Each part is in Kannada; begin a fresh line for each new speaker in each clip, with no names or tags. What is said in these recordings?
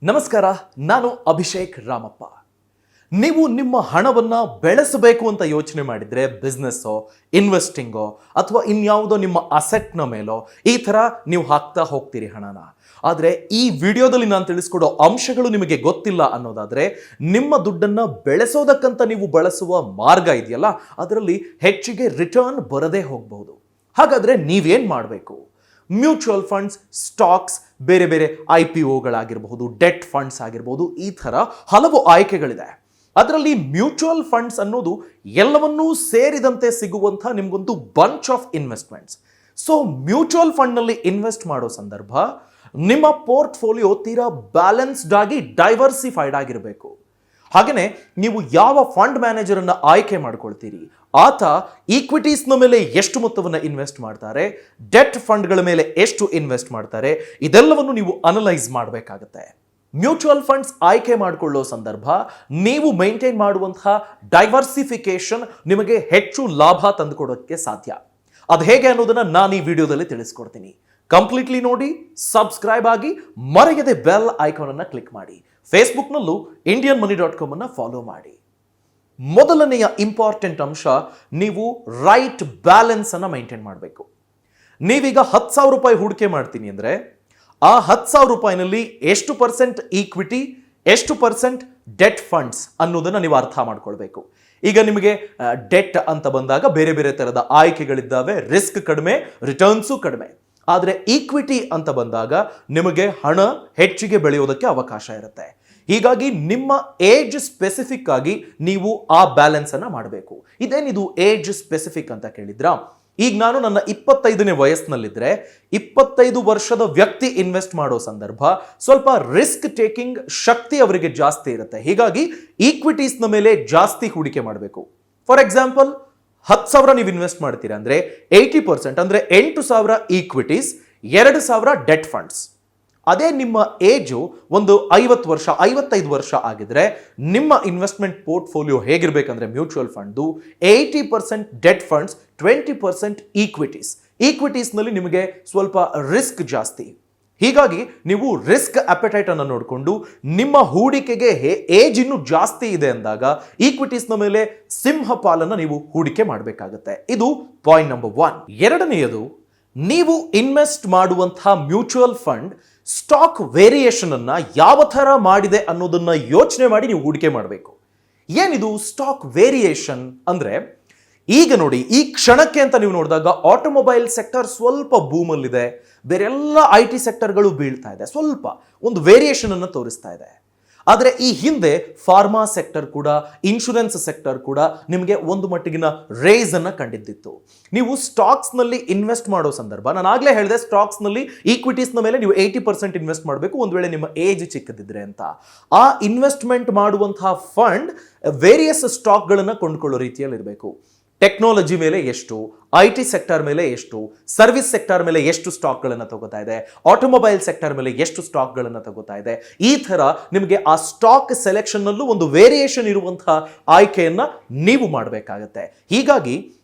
ನಮಸ್ಕಾರ, ನಾನು ಅಭಿಷೇಕ್ ರಾಮಪ್ಪ. ನೀವು ನಿಮ್ಮ ಹಣವನ್ನು ಬೆಳೆಸಬೇಕು ಅಂತ ಯೋಚನೆ ಮಾಡಿದರೆ ಬಿಸ್ನೆಸ್ಸೋ, ಇನ್ವೆಸ್ಟಿಂಗೋ ಅಥವಾ ಇನ್ಯಾವುದೋ ನಿಮ್ಮ ಅಸೆಟ್ನ ಮೇಲೋ ಈ ಥರ ನೀವು ಹಾಕ್ತಾ ಹೋಗ್ತೀರಿ ಹಣನ. ಆದರೆ ಈ ವಿಡಿಯೋದಲ್ಲಿ ನಾನು ತಿಳಿಸ್ಕೊಡೋ ಅಂಶಗಳು ನಿಮಗೆ ಗೊತ್ತಿಲ್ಲ ಅನ್ನೋದಾದರೆ ನಿಮ್ಮ ದುಡ್ಡನ್ನು ಬೆಳೆಸೋದಕ್ಕಂತ ನೀವು ಬಳಸುವ ಮಾರ್ಗ ಇದೆಯಲ್ಲ, ಅದರಲ್ಲಿ ಹೆಚ್ಚಿಗೆ ರಿಟರ್ನ್ ಬರದೇ ಹೋಗಬಹುದು. ಹಾಗಾದರೆ ನೀವೇನು ಮಾಡಬೇಕು? ಮ್ಯೂಚುವಲ್ ಫಂಡ್ಸ್, ಸ್ಟಾಕ್ಸ್, ಬೇರೆ ಬೇರೆ IPOಗಳಾಗಿರಬಹುದು, ಡೆಟ್ ಫಂಡ್ಸ್ ಆಗಿರ್ಬೋದು, ಈ ಥರ ಹಲವು ಆಯ್ಕೆಗಳಿದೆ. ಅದರಲ್ಲಿ ಮ್ಯೂಚುವಲ್ ಫಂಡ್ಸ್ ಅನ್ನೋದು ಎಲ್ಲವನ್ನೂ ಸೇರಿದಂತೆ ಸಿಗುವಂಥ ನಿಮಗೊಂದು bunch of investments. So mutual ಫಂಡ್ನಲ್ಲಿ ಇನ್ವೆಸ್ಟ್ ಮಾಡೋ ಸಂದರ್ಭ ನಿಮ್ಮ ಪೋರ್ಟ್ಫೋಲಿಯೋ ತೀರಾ ಬ್ಯಾಲೆನ್ಸ್ಡ್ ಆಗಿ ಡೈವರ್ಸಿಫೈಡ್ ಆಗಿರಬೇಕು. ಹಾಗೆಯೇ ನೀವು ಯಾವ ಫಂಡ್ ಮ್ಯಾನೇಜರನ್ನು ಆಯ್ಕೆ ಮಾಡ್ಕೊಳ್ತೀರಿ, ಆತ ಈಕ್ವಿಟೀಸ್ನ ಮೇಲೆ ಎಷ್ಟು ಮೊತ್ತವನ್ನು ಇನ್ವೆಸ್ಟ್ ಮಾಡ್ತಾರೆ, ಡೆಟ್ ಫಂಡ್ಗಳ ಮೇಲೆ ಎಷ್ಟು ಇನ್ವೆಸ್ಟ್ ಮಾಡ್ತಾರೆ, ಇದೆಲ್ಲವನ್ನು ನೀವು ಅನಲೈಸ್ ಮಾಡಬೇಕಾಗತ್ತೆ. ಮ್ಯೂಚುವಲ್ ಫಂಡ್ಸ್ ಆಯ್ಕೆ ಮಾಡಿಕೊಳ್ಳೋ ಸಂದರ್ಭ ನೀವು ಮೇಂಟೈನ್ ಮಾಡುವಂತಹ ಡೈವರ್ಸಿಫಿಕೇಶನ್ ನಿಮಗೆ ಹೆಚ್ಚು ಲಾಭ ತಂದುಕೊಡೋಕ್ಕೆ ಸಾಧ್ಯ. ಅದು ಹೇಗೆ ಅನ್ನೋದನ್ನ ನಾನು ಈ ವಿಡಿಯೋದಲ್ಲಿ ತಿಳಿಸ್ಕೊಡ್ತೀನಿ. ಕಂಪ್ಲೀಟ್ಲಿ ನೋಡಿ, ಸಬ್ಸ್ಕ್ರೈಬ್ ಆಗಿ, ಮರೆಯದೆ ಬೆಲ್ ಐಕಾನ್ ಅನ್ನು ಕ್ಲಿಕ್ ಮಾಡಿ. ಫೇಸ್ಬುಕ್ನಲ್ಲೂ IndianMoney.com ಅನ್ನು ಫಾಲೋ ಮಾಡಿ. ಮೊದಲನೆಯ ಇಂಪಾರ್ಟೆಂಟ್ ಅಂಶ, ನೀವು ರೈಟ್ ಬ್ಯಾಲೆನ್ಸ್ ಅನ್ನು ಮೈಂಟೈನ್ ಮಾಡಬೇಕು. ನೀವೀಗ 10,000 ರೂಪಾಯಿ ಹೂಡಿಕೆ ಮಾಡ್ತೀನಿ ಅಂದರೆ ಆ 10,000 ರೂಪಾಯಿನಲ್ಲಿ ಎಷ್ಟು ಪರ್ಸೆಂಟ್ ಈಕ್ವಿಟಿ, ಎಷ್ಟು ಪರ್ಸೆಂಟ್ ಡೆಟ್ ಫಂಡ್ಸ್ ಅನ್ನೋದನ್ನು ನೀವು ಅರ್ಥ ಮಾಡ್ಕೊಳ್ಬೇಕು. ಈಗ ನಿಮಗೆ ಡೆಟ್ ಅಂತ ಬಂದಾಗ ಬೇರೆ ಬೇರೆ ಥರದ ಆಯ್ಕೆಗಳಿದ್ದಾವೆ, ರಿಸ್ಕ್ ಕಡಿಮೆ, ರಿಟರ್ನ್ಸು ಕಡಿಮೆ. ಆದರೆ ಈಕ್ವಿಟಿ ಅಂತ ಬಂದಾಗ ನಿಮಗೆ ಹಣ ಹೆಚ್ಚಿಗೆ ಬೆಳೆಯೋದಕ್ಕೆ ಅವಕಾಶ ಇರುತ್ತೆ. ಹೀಗಾಗಿ ನಿಮ್ಮ ಏಜ್ ಸ್ಪೆಸಿಫಿಕ್ ಆಗಿ ನೀವು ಆ ಬ್ಯಾಲೆನ್ಸ್ ಅನ್ನ ಮಾಡಬೇಕು. ಇದೇನಿದು ಏಜ್ ಸ್ಪೆಸಿಫಿಕ್ ಅಂತ ಕೇಳಿದ್ರಾ? ಈಗ ನಾನು ನನ್ನ 25ನೇ ವಯಸ್ಸಿನಲ್ಲಿದ್ದರೆ 25 ವರ್ಷದ ವ್ಯಕ್ತಿ ಇನ್ವೆಸ್ಟ್ ಮಾಡೋ ಸಂದರ್ಭ ಸ್ವಲ್ಪ ರಿಸ್ಕ್ ಟೇಕಿಂಗ್ ಶಕ್ತಿ ಅವರಿಗೆ ಜಾಸ್ತಿ ಇರುತ್ತೆ. ಹೀಗಾಗಿ ಈಕ್ವಿಟೀಸ್ನ ಮೇಲೆ ಜಾಸ್ತಿ ಹೂಡಿಕೆ ಮಾಡಬೇಕು. ಫಾರ್ ಎಕ್ಸಾಂಪಲ್, 10,000 ನೀವು ಇನ್ವೆಸ್ಟ್ ಮಾಡ್ತೀರಾ ಅಂದರೆ 80% ಅಂದರೆ 8,000 ಈಕ್ವಿಟೀಸ್, 2,000 ಡೆಟ್ ಫಂಡ್ಸ್. ಅದೇ ನಿಮ್ಮ ಏಜು ಒಂದು 50 ವರ್ಷ, 55 ವರ್ಷ ಆಗಿದ್ರೆ ನಿಮ್ಮ ಇನ್ವೆಸ್ಟ್ಮೆಂಟ್ ಪೋರ್ಟ್ಫೋಲಿಯೋ ಹೇಗಿರ್ಬೇಕಂದ್ರೆ ಮ್ಯೂಚುವಲ್ ಫಂಡ್ದು 80% ಡೆಟ್ ಫಂಡ್ಸ್, 20% ಈಕ್ವಿಟೀಸ್. ಈಕ್ವಿಟೀಸ್ನಲ್ಲಿ ನಿಮಗೆ ಸ್ವಲ್ಪ ರಿಸ್ಕ್ ಜಾಸ್ತಿ. ಹೀಗಾಗಿ ನೀವು ರಿಸ್ಕ್ ಅಪೆಟೈಟ್ ಅನ್ನು ನೋಡಿಕೊಂಡು ನಿಮ್ಮ ಹೂಡಿಕೆಗೆ ಏಜ್ ಇನ್ನೂ ಜಾಸ್ತಿ ಇದೆ ಅಂದಾಗ ಈಕ್ವಿಟೀಸ್ನ ಮೇಲೆ ಸಿಂಹ ಪಾಲನ್ನು ನೀವು ಹೂಡಿಕೆ ಮಾಡಬೇಕಾಗುತ್ತೆ. ಇದು ಪಾಯಿಂಟ್ ನಂಬರ್ 1. ಎರಡನೆಯದು, ನೀವು ಇನ್ವೆಸ್ಟ್ ಮಾಡುವಂತಹ ಮ್ಯೂಚುವಲ್ ಫಂಡ್ ಸ್ಟಾಕ್ ವೇರಿಯೇಷನ್ ಅನ್ನ ಯಾವ ಥರ ಮಾಡಿದೆ ಅನ್ನೋದನ್ನ ಯೋಚನೆ ಮಾಡಿ ನೀವು ಹೂಡಿಕೆ ಮಾಡಬೇಕು. ಏನಿದು ಸ್ಟಾಕ್ ವೇರಿಯೇಷನ್ ಅಂದ್ರೆ? ಈಗ ನೋಡಿ, ಈ ಕ್ಷಣಕ್ಕೆ ಅಂತ ನೀವು ನೋಡಿದಾಗ ಆಟೋಮೊಬೈಲ್ ಸೆಕ್ಟರ್ ಸ್ವಲ್ಪ ಬೂಮಲ್ಲಿದೆ, ಬೇರೆಲ್ಲ IT ಸೆಕ್ಟರ್ಗಳು ಬೀಳ್ತಾ ಇದೆ, ಸ್ವಲ್ಪ ಒಂದು ವೇರಿಯೇಷನ್ ಅನ್ನು ತೋರಿಸ್ತಾ ಇದೆ. ಆದರೆ ಈ ಹಿಂದೆ ಫಾರ್ಮಾ ಸೆಕ್ಟರ್ ಕೂಡ, ಇನ್ಶೂರೆನ್ಸ್ ಸೆಕ್ಟರ್ ಕೂಡ ನಿಮಗೆ ಒಂದು ಮಟ್ಟಿಗಿನ ರೇಸ್ ಅನ್ನು ಕಂಡಿದ್ದಿತ್ತು. ನೀವು ಸ್ಟಾಕ್ಸ್ನಲ್ಲಿ ಇನ್ವೆಸ್ಟ್ ಮಾಡೋ ಸಂದರ್ಭ, ನಾನು ಆಗಲೇ ಹೇಳಿದೆ, ಸ್ಟಾಕ್ಸ್ನಲ್ಲಿ ಈಕ್ವಿಟೀಸ್ನ ಮೇಲೆ ನೀವು 80% ಇನ್ವೆಸ್ಟ್ ಮಾಡಬೇಕು ಒಂದು ವೇಳೆ ನಿಮ್ಮ ಏಜ್ ಚಿಕ್ಕದಿದ್ರೆ ಅಂತ. ಆ ಇನ್ವೆಸ್ಟ್ಮೆಂಟ್ ಮಾಡುವಂತಹ ಫಂಡ್ ವೇರಿಯಸ್ ಸ್ಟಾಕ್ಗಳನ್ನು ಕೊಂಡುಕೊಳ್ಳೋ ರೀತಿಯಲ್ಲಿ ಇರಬೇಕು. ಟೆಕ್ನಾಲಜಿ ಮೇಲೆ ಎಷ್ಟು, IT ಸೆಕ್ಟರ್ ಮೇಲೆ ಎಷ್ಟು, ಸರ್ವಿಸ್ ಸೆಕ್ಟರ್ ಮೇಲೆ ಎಷ್ಟು ಸ್ಟಾಕ್ಗಳನ್ನು ತಗೋತಾ ಇದೆ, ಆಟೋಮೊಬೈಲ್ ಸೆಕ್ಟರ್ ಮೇಲೆ ಎಷ್ಟು ಸ್ಟಾಕ್ಗಳನ್ನು ತಗೋತಾ ಇದೆ, ಈ ಥರ ನಿಮಗೆ ಆ ಸ್ಟಾಕ್ ಸೆಲೆಕ್ಷನ್ನಲ್ಲೂ ಒಂದು ವೇರಿಯೇಷನ್ ಇರುವಂತಹ ಆಯ್ಕೆಯನ್ನು ನೀವು ಮಾಡಬೇಕಾಗತ್ತೆ. ಹೀಗಾಗಿ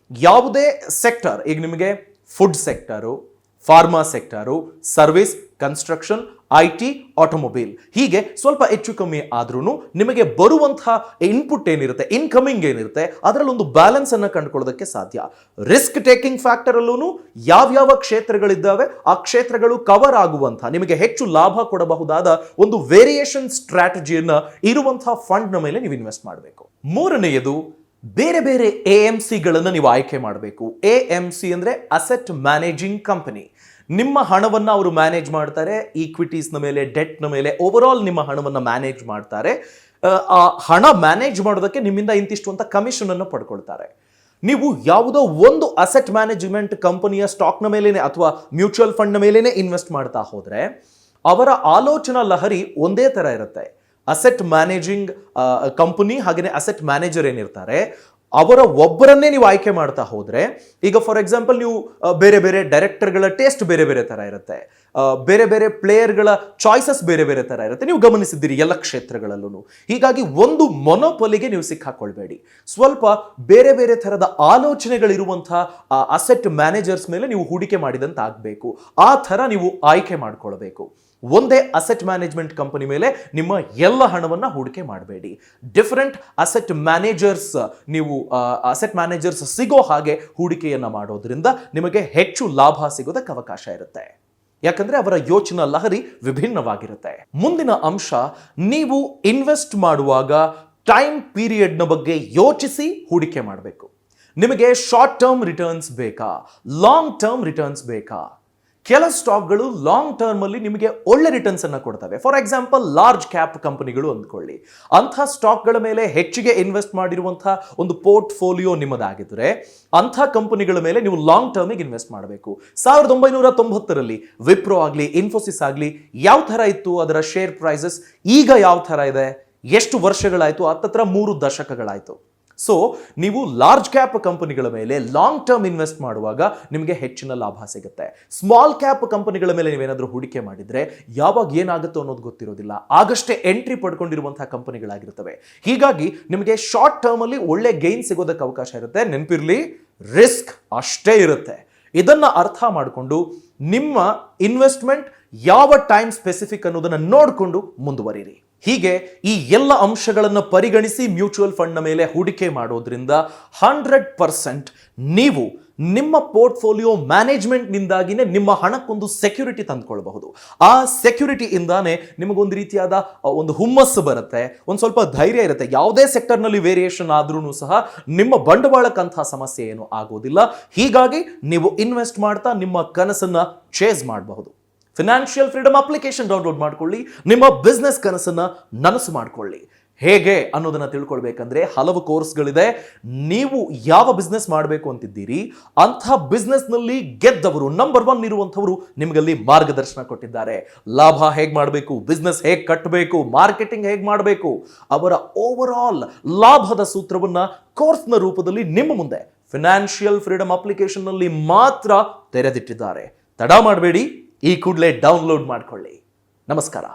ಯಾವುದೇ ಸೆಕ್ಟರ್, ಈಗ ನಿಮಗೆ food sector, pharma sector, service, construction, IT, automobile, ಹೀಗೆ ಸ್ವಲ್ಪ ಹೆಚ್ಚು ಕಮ್ಮಿ ಆದ್ರೂ ನಿಮಗೆ ಬರುವಂತಹ ಇನ್ಪುಟ್ ಏನಿರುತ್ತೆ, ಇನ್ಕಮಿಂಗ್ ಏನಿರುತ್ತೆ, ಅದರಲ್ಲಿ ಒಂದು ಬ್ಯಾಲೆನ್ಸ್ ಅನ್ನು ಕಂಡುಕೊಳ್ಳೋದಕ್ಕೆ ಸಾಧ್ಯ. ರಿಸ್ಕ್ ಟೇಕಿಂಗ್ ಫ್ಯಾಕ್ಟರ್ ಅಲ್ಲೂ ಯಾವ್ಯಾವ ಕ್ಷೇತ್ರಗಳಿದ್ದಾವೆ ಆ ಕ್ಷೇತ್ರಗಳು ಕವರ್ ಆಗುವಂತಹ, ನಿಮಗೆ ಹೆಚ್ಚು ಲಾಭ ಕೊಡಬಹುದಾದ ಒಂದು ವೇರಿಯೇಷನ್ ಸ್ಟ್ರಾಟಜಿಯನ್ನ ಇರುವಂತಹ ಫಂಡ್ನ ಮೇಲೆ ನೀವು ಇನ್ವೆಸ್ಟ್ ಮಾಡಬೇಕು. ಮೂರನೆಯದು, ಬೇರೆ ಬೇರೆ AMCಗಳನ್ನು ನೀವು ಆಯ್ಕೆ ಮಾಡಬೇಕು. AMC ಅಂದ್ರೆ ಅಸೆಟ್ ಮ್ಯಾನೇಜಿಂಗ್ ಕಂಪನಿ. ನಿಮ್ಮ ಹಣವನ್ನು ಅವರು ಮ್ಯಾನೇಜ್ ಮಾಡ್ತಾರೆ, ಈಕ್ವಿಟೀಸ್ನ ಮೇಲೆ, ಡೆಟ್ನ ಮೇಲೆ, ಓವರ್ ಆಲ್ ನಿಮ್ಮ ಹಣವನ್ನು ಮ್ಯಾನೇಜ್ ಮಾಡ್ತಾರೆ. ಆ ಹಣ ಮ್ಯಾನೇಜ್ ಮಾಡೋದಕ್ಕೆ ನಿಮ್ಮಿಂದ ಇಂತಿಷ್ಟು ಅಂತ ಕಮಿಷನ್ ಅನ್ನು ಪಡ್ಕೊಳ್ತಾರೆ. ನೀವು ಯಾವುದೋ ಒಂದು ಅಸೆಟ್ ಮ್ಯಾನೇಜ್ಮೆಂಟ್ ಕಂಪನಿಯ ಸ್ಟಾಕ್ನ ಮೇಲೇನೆ ಅಥವಾ ಮ್ಯೂಚುವಲ್ ಫಂಡ್ನ ಮೇಲೇನೆ ಇನ್ವೆಸ್ಟ್ ಮಾಡ್ತಾ ಹೋದರೆ ಅವರ ಆಲೋಚನಾ ಲಹರಿ ಒಂದೇ ಥರ ಇರುತ್ತೆ. ಅಸೆಟ್ ಮ್ಯಾನೇಜಿಂಗ್ ಕಂಪನಿ ಹಾಗೆಯೇ ಅಸೆಟ್ ಮ್ಯಾನೇಜರ್ ಏನಿರ್ತಾರೆ ಅವರ ಒಬ್ಬರನ್ನೇ ನೀವು ಆಯ್ಕೆ ಮಾಡ್ತಾ ಹೋದರೆ, ಈಗ ಫಾರ್ ಎಕ್ಸಾಂಪಲ್ ನೀವು ಬೇರೆ ಬೇರೆ ಡೈರೆಕ್ಟರ್ಗಳ ಟೇಸ್ಟ್ ಬೇರೆ ಬೇರೆ ಥರ ಇರುತ್ತೆ, ಬೇರೆ ಬೇರೆ ಪ್ಲೇಯರ್ಗಳ ಚಾಯ್ಸಸ್ ಬೇರೆ ಬೇರೆ ಥರ ಇರುತ್ತೆ, ನೀವು ಗಮನಿಸಿದ್ದೀರಿ ಎಲ್ಲ ಕ್ಷೇತ್ರಗಳಲ್ಲೂ. ಹೀಗಾಗಿ ಒಂದು ಮೊನೊಪೊಲಿಗೆ ನೀವು ಸಿಕ್ಕಾಕೊಳ್ಬೇಡಿ. ಸ್ವಲ್ಪ ಬೇರೆ ಬೇರೆ ಥರದ ಆಲೋಚನೆಗಳಿರುವಂತಹ ಅಸೆಟ್ ಮ್ಯಾನೇಜರ್ಸ್ ಮೇಲೆ ನೀವು ಹೂಡಿಕೆ ಮಾಡಿದಂತ ಆಗಬೇಕು. ಆ ಥರ ನೀವು ಆಯ್ಕೆ ಮಾಡ್ಕೊಳ್ಬೇಕು. ಒಂದೇ ಅಸೆಟ್ ಮ್ಯಾನೇಜ್ಮೆಂಟ್ ಕಂಪನಿ ಮೇಲೆ ನಿಮ್ಮ ಎಲ್ಲ ಹಣವನ್ನ ಹೂಡಿಕೆ ಮಾಡಬೇಡಿ. ಡಿಫರೆಂಟ್ ಅಸೆಟ್ ಮ್ಯಾನೇಜರ್ಸ್ ನೀವು ಅಸೆಟ್ ಮ್ಯಾನೇಜರ್ಸ್ ಸಿಗೋ ಹಾಗೆ ಹೂಡಿಕೆಯನ್ನ ಮಾಡೋದ್ರಿಂದ ನಿಮಗೆ ಹೆಚ್ಚು ಲಾಭ ಸಿಗೋದಕ್ಕೆ ಅವಕಾಶ ಇರುತ್ತೆ. ಯಾಕಂದ್ರೆ ಅವರ ಯೋಚನಾ ಲಹರಿ ವಿಭಿನ್ನವಾಗಿರುತ್ತೆ. ಮುಂದಿನ ಅಂಶ, ನೀವು ಇನ್ವೆಸ್ಟ್ ಮಾಡುವಾಗ ಟೈಮ್ ಪೀರಿಯಡ್ನ ಬಗ್ಗೆ ಯೋಚಿಸಿ ಹೂಡಿಕೆ ಮಾಡಬೇಕು. ನಿಮಗೆ ಶಾರ್ಟ್ ಟರ್ಮ್ ರಿಟರ್ನ್ಸ್ ಬೇಕಾ, ಲಾಂಗ್ ಟರ್ಮ್ ರಿಟರ್ನ್ಸ್ ಬೇಕಾ? ಕೆಲ ಸ್ಟಾಕ್ಗಳು ಲಾಂಗ್ ಟರ್ಮ್ ಅಲ್ಲಿ ನಿಮಗೆ ಒಳ್ಳೆ ರಿಟರ್ನ್ಸ್ ಅನ್ನ ಕೊಡ್ತವೆ. ಫಾರ್ ಎಕ್ಸಾಂಪಲ್ ಲಾರ್ಜ್ ಕ್ಯಾಪ್ ಕಂಪನಿಗಳು ಅಂದ್ಕೊಳ್ಳಿ. ಅಂಥ ಸ್ಟಾಕ್ಗಳ ಮೇಲೆ ಹೆಚ್ಚಿಗೆ ಇನ್ವೆಸ್ಟ್ ಮಾಡಿರುವಂತಹ ಒಂದು ಪೋರ್ಟ್ಫೋಲಿಯೋ ನಿಮ್ಮದಾಗಿದ್ರೆ ಅಂಥ ಕಂಪನಿಗಳ ಮೇಲೆ ನೀವು ಲಾಂಗ್ ಟರ್ಮಿಗೆ ಇನ್ವೆಸ್ಟ್ ಮಾಡಬೇಕು. 1990ರಲ್ಲಿ ವಿಪ್ರೋ ಆಗಲಿ, ಇನ್ಫೋಸಿಸ್ ಆಗಲಿ ಯಾವ ಥರ ಇತ್ತು ಅದರ ಶೇರ್ ಪ್ರೈಸಸ್, ಈಗ ಯಾವ ಥರ ಇದೆ, ಎಷ್ಟು ವರ್ಷಗಳಾಯಿತು? ಹತ್ತತ್ರ 3 ದಶಕಗಳಾಯಿತು. ಸೊ ನೀವು ಲಾರ್ಜ್ ಕ್ಯಾಪ್ ಕಂಪನಿಗಳ ಮೇಲೆ ಲಾಂಗ್ ಟರ್ಮ್ ಇನ್ವೆಸ್ಟ್ ಮಾಡುವಾಗ ನಿಮಗೆ ಹೆಚ್ಚಿನ ಲಾಭ ಸಿಗುತ್ತೆ. ಸ್ಮಾಲ್ ಕ್ಯಾಪ್ ಕಂಪನಿಗಳ ಮೇಲೆ ನೀವೇನಾದರೂ ಹೂಡಿಕೆ ಮಾಡಿದ್ರೆ ಯಾವಾಗ ಏನಾಗುತ್ತೋ ಅನ್ನೋದು ಗೊತ್ತಿರೋದಿಲ್ಲ. ಆಗಷ್ಟೇ ಎಂಟ್ರಿ ಪಡ್ಕೊಂಡಿರುವಂತಹ ಕಂಪನಿಗಳಾಗಿರ್ತವೆ. ಹೀಗಾಗಿ ನಿಮಗೆ ಶಾರ್ಟ್ ಟರ್ಮ್ ಅಲ್ಲಿ ಒಳ್ಳೆ ಗೈನ್ ಸಿಗೋದಕ್ಕೆ ಅವಕಾಶ ಇರುತ್ತೆ. ನೆನಪಿರ್ಲಿ, ರಿಸ್ಕ್ ಅಷ್ಟೇ ಇರುತ್ತೆ. ಇದನ್ನ ಅರ್ಥ ಮಾಡಿಕೊಂಡು ನಿಮ್ಮ ಇನ್ವೆಸ್ಟ್ಮೆಂಟ್ ಯಾವ ಟೈಮ್ ಸ್ಪೆಸಿಫಿಕ್ ಅನ್ನೋದನ್ನ ನೋಡಿಕೊಂಡು ಮುಂದುವರಿರಿ. ಹೀಗೆ ಈ ಎಲ್ಲ ಅಂಶಗಳನ್ನು ಪರಿಗಣಿಸಿ ಮ್ಯೂಚುವಲ್ ಫಂಡ್ನ ಮೇಲೆ ಹೂಡಿಕೆ ಮಾಡೋದ್ರಿಂದ 100% ನೀವು ನಿಮ್ಮ ಪೋರ್ಟ್ಫೋಲಿಯೋ ಮ್ಯಾನೇಜ್ಮೆಂಟ್ನಿಂದಾಗಿನೇ ನಿಮ್ಮ ಹಣಕ್ಕೊಂದು ಸೆಕ್ಯೂರಿಟಿ ತಂದುಕೊಳ್ಬಹುದು. ಆ ಸೆಕ್ಯೂರಿಟಿಯಿಂದಾನೇ ನಿಮಗೊಂದು ರೀತಿಯಾದ ಒಂದು ಹುಮ್ಮಸ್ಸು ಬರುತ್ತೆ, ಒಂದು ಸ್ವಲ್ಪ ಧೈರ್ಯ ಇರುತ್ತೆ. ಯಾವುದೇ ಸೆಕ್ಟರ್ನಲ್ಲಿ ವೇರಿಯೇಷನ್ ಆದ್ರೂ ಸಹ ನಿಮ್ಮ ಬಂಡವಾಳಕ್ಕಂತಹ ಸಮಸ್ಯೆ ಏನು ಆಗೋದಿಲ್ಲ. ಹೀಗಾಗಿ ನೀವು ಇನ್ವೆಸ್ಟ್ ಮಾಡ್ತಾ ನಿಮ್ಮ ಕನಸನ್ನ ಚೇಸ್ ಮಾಡಬಹುದು. ಫಿನಾನ್ಷಿಯಲ್ ಫ್ರೀಡಮ್ ಅಪ್ಲಿಕೇಶನ್ ಡೌನ್ಲೋಡ್ ಮಾಡ್ಕೊಳ್ಳಿ, ನಿಮ್ಮ ಬಿಸ್ನೆಸ್ ಕನಸನ್ನ ನನಸು ಮಾಡ್ಕೊಳ್ಳಿ. ಹೇಗೆ ಅನ್ನೋದನ್ನ ತಿಳ್ಕೊಳ್ಬೇಕಂದ್ರೆ ಹಲವು ಕೋರ್ಸ್ಗಳಿದೆ. ನೀವು ಯಾವ ಬಿಸ್ನೆಸ್ ಮಾಡಬೇಕು ಅಂತಿದ್ದೀರಿ ಅಂಥ ಬಿಸ್ನೆಸ್ನಲ್ಲಿ ಗೆದ್ದವರು, ನಂಬರ್ 1 ಇರುವಂಥವರು ನಿಮಗಲ್ಲಿ ಮಾರ್ಗದರ್ಶನ ಕೊಟ್ಟಿದ್ದಾರೆ. ಲಾಭ ಹೇಗೆ ಮಾಡಬೇಕು, ಬಿಸ್ನೆಸ್ ಹೇಗೆ ಕಟ್ಟಬೇಕು, ಮಾರ್ಕೆಟಿಂಗ್ ಹೇಗೆ ಮಾಡಬೇಕು, ಅವರ ಓವರ್ ಆಲ್ ಲಾಭದ ಸೂತ್ರವನ್ನ ಕೋರ್ಸ್ನ ರೂಪದಲ್ಲಿ ನಿಮ್ಮ ಮುಂದೆ ಫಿನಾನ್ಷಿಯಲ್ ಫ್ರೀಡಮ್ ಅಪ್ಲಿಕೇಶನ್ನಲ್ಲಿ ಮಾತ್ರ ತೆರೆದಿಟ್ಟಿದ್ದಾರೆ. ತಡ ಮಾಡಬೇಡಿ, ಈ ಕೂಡಲೇ ಡೌನ್ಲೋಡ್ ಮಾಡಿಕೊಳ್ಳಿ. ನಮಸ್ಕಾರ.